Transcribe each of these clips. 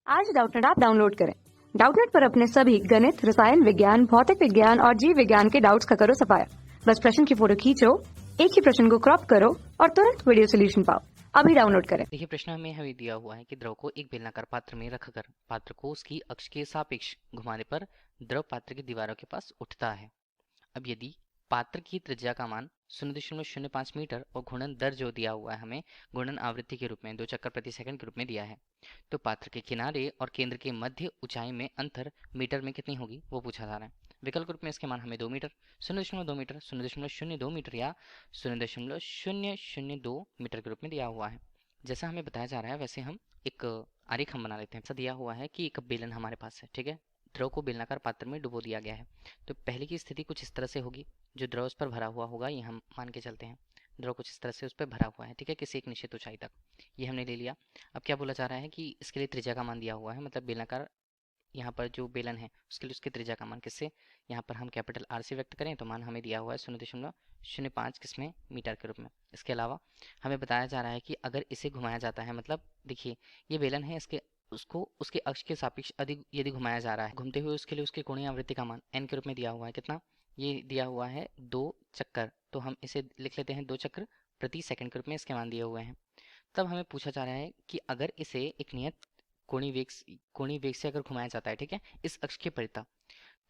आज Doubtnut app download करें। Doubtnut पर अपने सभी गणित, रसायन विज्ञान, भौतिक विज्ञान और जीव विज्ञान के डाउट्स का करो सफाया। बस प्रश्न की फोटो खींचो, एक ही प्रश्न को क्रॉप करो और तुरंत वीडियो सोल्यूशन पाओ। अभी डाउनलोड करें। देखिए, प्रश्न में हमें दिया हुआ है कि द्रव को एक बेलनाकार पात्र में रखकर पात्र को उसकी अक्ष के सापेक्ष घुमाने पर द्रव पात्र की दीवारों के पास उठता है। अब यदि पात्र की त्रिज्या का मान 0.05 मीटर और घूर्णन दर जो दिया हुआ है हमें घूर्णन आवृत्ति के रूप में 2 चक्कर प्रति सेकंड के रूप में दिया है, तो पात्र के किनारे और केंद्र के मध्य ऊंचाई में अंतर मीटर में कितनी होगी वो पूछा जा रहा है। विकल्प रूप में इसके मान हमें 2 मीटर, 0.2 मीटर, 0.02 मीटर या 0.002 मीटर के रूप में दिया हुआ है। जैसा हमें बताया जा रहा है वैसे हम एक आरेख हम बना लेते हैं। ऐसा दिया हुआ है कि एक बेलन हमारे पास है, ठीक है। द्रव को बेलनाकार पात्र में डुबो दिया गया है। तो पहले की स्थिति कुछ इस तरह से होगी, जो द्रव उस पर भरा हुआ होगा ये हम मान के चलते हैं। द्रव कुछ इस तरह से उस पर भरा हुआ है, ठीक है, किसी एक निश्चित ऊंचाई तक। ये हमने ले लिया। अब क्या बोला जा रहा है कि इसके लिए त्रिज्या का मान दिया हुआ है, मतलब बेलनाकार यहाँ पर जो बेलन है उसके लिए उसकी त्रिज्या का मान किससे यहाँ पर हम कैपिटल आर से व्यक्त करें तो मान हमें दिया हुआ है 0.05 किसमें मीटर के रूप में। इसके अलावा हमें बताया जा रहा है कि अगर इसे घुमाया जाता है, मतलब देखिए ये बेलन है, इसके उसको उसके अक्ष के सापेक्ष अधिक यदि घुमाया जा रहा है घूमते हुए, उसके लिए उसके कोणीय आवृत्ति का मान एन के रूप में दिया हुआ है। कितना ये दिया हुआ है 2 चक्कर, तो हम इसे लिख लेते हैं 2 चक्र प्रति सेकंड के रूप में इसके मान दिए हुए हैं। तब हमें पूछा जा रहा है कि अगर इसे एक नियत कोणीय वेग से अगर घुमाया जाता है, ठीक है, इस अक्ष के परितः,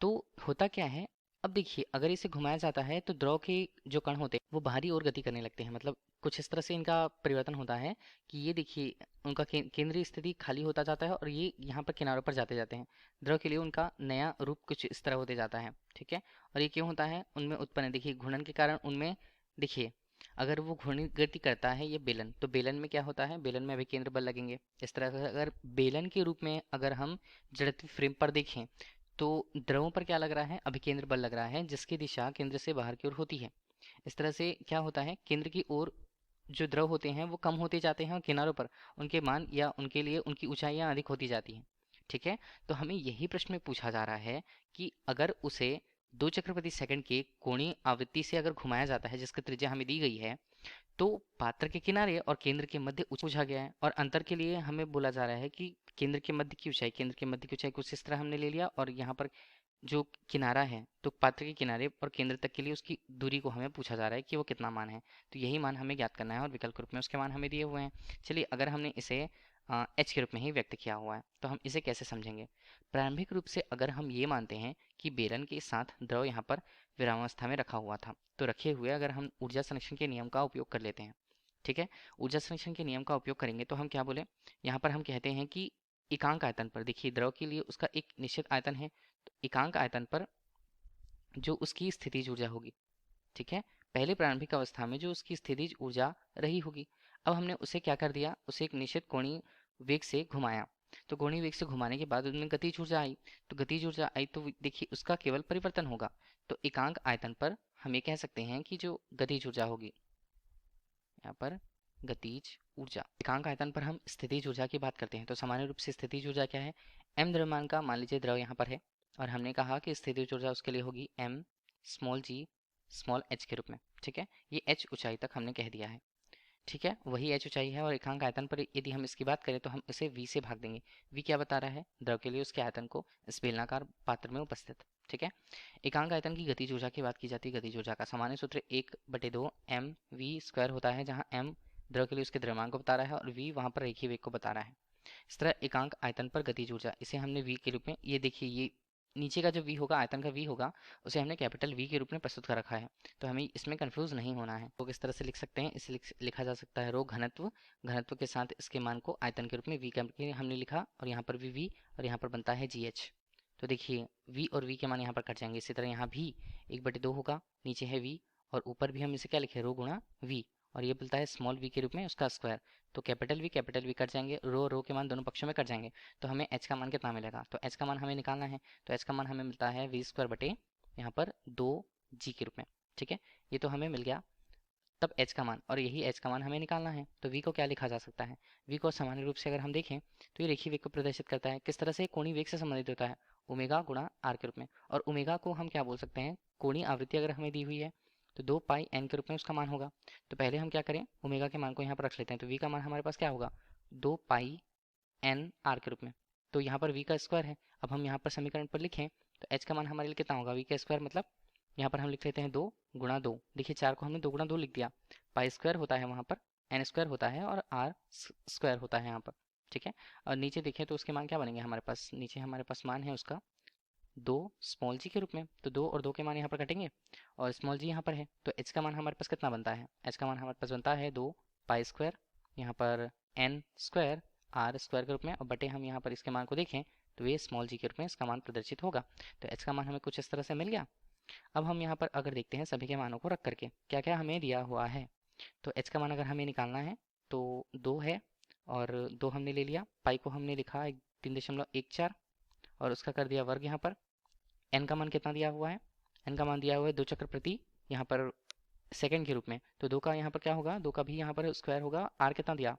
तो होता क्या है। अब देखिए अगर इसे घुमाया जाता है तो द्रव के जो कण होते हैं वो बाहरी ओर गति करने लगते हैं, मतलब कुछ इस तरह से इनका परिवर्तन होता है कि ये देखिए उनका केंद्रीय स्थिति खाली होता जाता है और ये यहाँ पर किनारों पर जाते जाते हैं। द्रव के लिए उनका नया रूप कुछ इस तरह होते जाता है, ठीक है। और ये क्यों होता है, उनमें उत्पन्न देखिए घूर्णन के कारण उनमें देखिए अगर वो घूर्णी गति करता है ये बेलन, तो बेलन में क्या होता है, बेलन में अभिकेंद्र बल लगेंगे। इस तरह से अगर बेलन के रूप में अगर हम जड़त्वीय फ्रेम पर देखें तो द्रवों पर क्या लग रहा है, अभिकेंद्र बल लग रहा है जिसकी दिशा केंद्र से बाहर की ओर होती है। इस तरह से क्या होता है, केंद्र की ओर जो द्रव होते हैं वो कम होते जाते हैं और किनारों पर उनके मान या उनके लिए उनकी ऊंचाइयां अधिक होती जाती हैं, ठीक है। तो हमें यही प्रश्न में पूछा जा रहा है कि अगर उसे 2 चक्र प्रति सेकंड के कोणीय आवृत्ति से अगर घुमाया जाता है जिसकी त्रिज्या हमें दी गई है, तो पात्र के किनारे और केंद्र के मध्य पूछा गया है। और अंतर के लिए हमें बोला जा रहा है कि केंद्र के मध्य की ऊंचाई, केंद्र के मध्य की ऊंचाई कुछ इस तरह हमने ले लिया और यहाँ पर जो किनारा है तो पात्र के किनारे और केंद्र तक के लिए उसकी दूरी को हमें पूछा जा रहा है कि वो कितना मान है। तो यही मान हमें ज्ञात करना है और विकल्प रूप में उसके मान हमें दिए हुए हैं। चलिए अगर हमने इसे एच के रूप में ही व्यक्त किया हुआ है तो हम इसे कैसे समझेंगे। प्रारंभिक रूप से अगर हम ये मानते हैं कि बेलन के साथ द्रव यहाँ पर विरामावस्था में रखा हुआ था, तो रखे हुए अगर हम ऊर्जा संरक्षण के नियम का उपयोग कर लेते हैं, ठीक है, ऊर्जा संरक्षण के नियम का उपयोग करेंगे तो हम क्या बोले, यहाँ पर हम कहते हैं कि एकांक आयतन पर, देखिए द्रव के लिए उसका एक निश्चित आयतन है, तो एकांक आयतन पर जो उसकी स्थितिज ऊर्जा होगी, ठीक है, पहले प्रारंभिक अवस्था में जो उसकी स्थितिज ऊर्जा रही होगी, अब हमने उसे क्या कर दिया, उसे एक निश्चित कोणीय वेग से घुमाया। तो कोणीय वेग से घुमाने के बाद उसमें गतिज ऊर्जा आई, तो गतिज ऊर्जा आई तो देखिए उसका केवल परिवर्तन होगा। तो एकांक आयतन पर हम ये कह सकते हैं कि जो गतिज ऊर्जा होगी, यहाँ पर गतिज ऊर्जा, एकांक आयतन पर हम स्थितिज ऊर्जा की बात करते हैं। तो सामान्य रूप से स्थितिज ऊर्जा क्या है, m द्रव्यमान का मान लीजिए द्रव यहाँ पर है और हमने कहा कि स्थितिज ऊर्जा उसके लिए होगी m small g small h के रूप में, ठीक है। ये h ऊंचाई तक हमने कह दिया है, ठीक है, वही h ऊंचाई है। और एकांक आयतन पर यदि हम इसकी बात करें तो हम इसे v से भाग देंगे। v क्या बता रहा है, द्रव के लिए उसके आयतन को इस बेलनाकार पात्र में उपस्थित, ठीक है। एकांक आयतन की गतिज ऊर्जा की बात की जाती है। गतिज ऊर्जा का सामान्य सूत्र 1/2 m v स्क्वायर होता है, जहाँ m द्रव के लिए उसके द्रव्यमान को बता रहा है और v वहाँ पर रेखीय वेग को बता रहा है। इस तरह एकांक आयतन पर गतिज ऊर्जा इसे हमने v के रूप में, ये देखिए ये नीचे का जो v होगा, आयतन का v होगा, उसे हमने कैपिटल V के रूप में प्रस्तुत कर रखा है। तो हमें इसमें कंफ्यूज नहीं होना है। तो किस तरह से लिख सकते हैं, इसे लिखा जा सकता है रो घनत्व, घनत्व के साथ इसके मान को आयतन के रूप में v करके हमने लिखा और यहाँ पर भी v और यहाँ पर बनता है GH। तो देखिए v और v के मान यहाँ पर कट जाएंगे। इसी तरह यहाँ भी 1/2 होगा, नीचे है v और ऊपर भी हम इसे क्या लिखे, रो गुणा v, और ये मिलता है स्मॉल v के रूप में उसका स्क्वायर। तो कैपिटल V कट जाएंगे, रो के मान दोनों पक्षों में कट जाएंगे। तो हमें h का मान कितना मिलेगा, तो h का मान हमें निकालना है। तो h का मान हमें मिलता है v स्क्वायर बटे यहाँ पर 2g के रूप में, ठीक है। ये तो हमें मिल गया तब h का मान, और यही h का मान हमें निकालना है। तो v को क्या लिखा जा सकता है, v को सामान्य रूप से अगर हम देखें तो ये रेखीय वेग को प्रदर्शित करता है। किस तरह से, कोणीय वेग से संबंधित होता है, ओमेगा गुणा r के रूप में। और ओमेगा को हम क्या बोल सकते हैं, कोणीय आवृत्ति अगर हमें दी हुई है तो 2 पाई n के रूप में उसका मान होगा। तो पहले हम क्या करें, ओमेगा के मान को यहाँ पर रख लेते हैं। तो v का मान हमारे पास क्या होगा, 2 पाई n r के रूप में। तो यहाँ पर v का स्क्वायर है। अब हम यहाँ पर समीकरण पर लिखें तो h का मान हमारे लिए कितना होगा, v का स्क्वायर मतलब यहाँ पर हम लिख लेते हैं 2 गुणा 2। देखिए 4 को हमने 2 गुणा 2 लिख दिया। पाई स्क्वायर होता है वहाँ पर, n स्क्वायर होता है और r स्क्वायर होता है यहाँ पर, ठीक है। और नीचे देखें तो उसके मान क्या बनेंगे हमारे पास, नीचे हमारे पास मान है उसका 2 स्मॉल जी के रूप में। तो 2 और 2 के मान यहाँ पर कटेंगे और स्मॉल जी यहाँ पर है, तो h का मान हमारे पास कितना बनता है, h का मान हमारे पास बनता है 2 पाई स्क्वायर यहाँ पर n स्क्वायर r स्क्वायर के रूप में, और बटे हम यहाँ पर इसके मान को देखें तो ये स्मॉल जी के रूप में इसका मान प्रदर्शित होगा। तो h का मान हमें कुछ इस तरह से मिल गया। अब हम यहाँ पर अगर देखते हैं सभी के मानों को रख करके क्या क्या हमें दिया हुआ है, तो h का मान अगर हमें निकालना है तो 2 है और 2 हमने ले लिया, पाई को हमने लिखा 3.14 और उसका कर दिया वर्ग। यहाँ पर n का मान कितना दिया हुआ है, n का मान दिया हुआ है 2 चक्र प्रति यहाँ पर सेकंड के रूप में, तो 2 का यहाँ पर क्या होगा, 2 का भी यहाँ पर स्क्वायर होगा। r कितना दिया,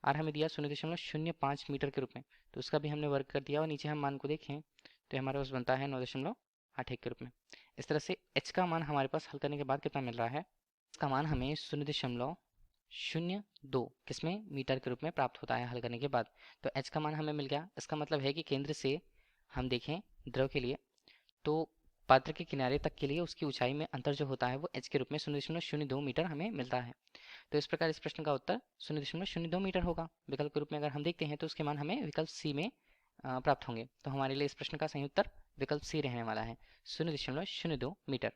r हमें दिया 0.05 मीटर के रूप में, तो उसका भी हमने वर्ग कर दिया और नीचे हम मान को देखें तो हमारे पास बनता है 9.81 के रूप में। इस तरह से h का मान हमारे पास हल करने के बाद कितना मिल रहा है, इसका मान हमें 0.02 किसमें मीटर के रूप में प्राप्त होता है हल करने के बाद। तो h का मान हमें मिल गया। इसका मतलब है कि केंद्र से हम देखें द्रव के लिए तो पात्र के किनारे तक के लिए उसकी ऊंचाई में अंतर जो होता है वो h के रूप में 0.02 मीटर हमें मिलता है। तो इस प्रकार इस प्रश्न का उत्तर 0.02 मीटर होगा। विकल्प के रूप में अगर हम देखते हैं तो उसके मान हमें विकल्प सी में प्राप्त होंगे। तो हमारे लिए इस प्रश्न का सही उत्तर विकल्प सी रहने वाला है, 0.02 मीटर।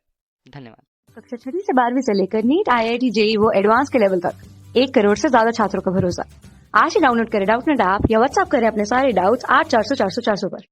धन्यवाद। कक्षा 6 से 12वीं से लेकर नीट, IIT, JEE वो एडवांस के लेवल तक 1 करोड़ से ज्यादा छात्रों का भरोसा। आज ही डाउनलोड करें डाउटनेट ऐप या व्हाट्सएप करें अपने सारे डाउट्स 8400 400 400 पर।